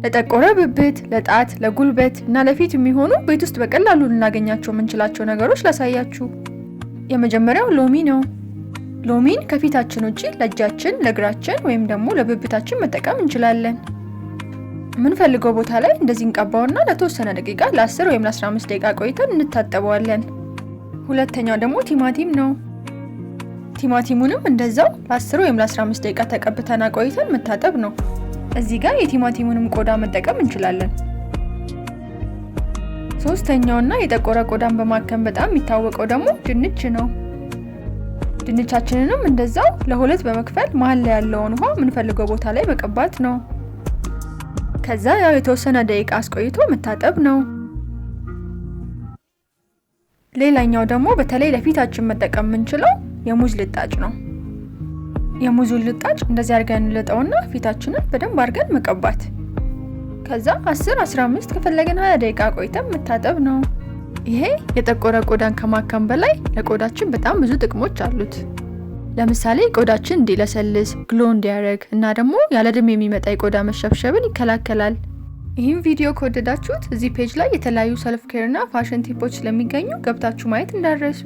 ለጠቆረ ብብት፣ ለጣት፣ ለጉልበት እና ለፊት የሚሆኑ ቤት ውስጥ በቀላሉ ልናገኛቸው የምንችላቸው ነገሮች ላሳያችሁ። የመጀመሪያው ሎሚ ነው። ሎሚን ከፊታችን ውጪ ለእጃችን፣ ለእግራችን ወይም ደግሞ ለብብታችን መጠቀም እንችላለን። የምንፈልገው ቦታ ላይ እንደዚህ እንቀባውና ለተወሰነ ደቂቃ ለ10 ወይም ለ15 ደቂቃ ቆይተን እንታጠበዋለን። ሁለተኛው ደግሞ ቲማቲም ነው። ቲማቲሙንም እንደዛው ለ10 ወይም ለ15 ደቂቃ ተቀብተን ቆይተን መታጠብ ነው። እዚህ ጋር የቲማቲሙንም ቆዳ መጠቀም እንችላለን። ሶስተኛውና የጠቆረ ቆዳን በማከም በጣም የሚታወቀው ደግሞ ድንች ነው። ድንቻችንንም እንደዛው ለሁለት በመክፈል መሃል ላይ ያለውን ውሃ የምንፈልገው ቦታ ላይ መቀባት ነው። ከዛ ያው የተወሰነ ደቂቃ አስቆይቶ መታጠብ ነው። ሌላኛው ደግሞ በተለይ ለፊታችን መጠቀም የምንችለው የሙዝ ልጣጭ ነው። የሙዙን ልጣጭ እንደዚህ አድርገን እንልጠውና ፊታችንን በደንብ አድርገን መቀባት። ከዛ 10-15 ከፈለገን 20 ደቂቃ ቆይተን መታጠብ ነው። ይሄ የጠቆረ ቆዳን ከማከም በላይ ለቆዳችን በጣም ብዙ ጥቅሞች አሉት። ለምሳሌ ቆዳችን እንዲለሰልስ፣ ግሎ እንዲያደርግ እና ደግሞ ያለ ዕድሜ የሚመጣ የቆዳ መሸብሸብን ይከላከላል። ይህን ቪዲዮ ከወደዳችሁት እዚህ ፔጅ ላይ የተለያዩ ሰልፍ ኬር እና ፋሽን ቲፖች ስለሚገኙ ገብታችሁ ማየት እንዳትረሱ።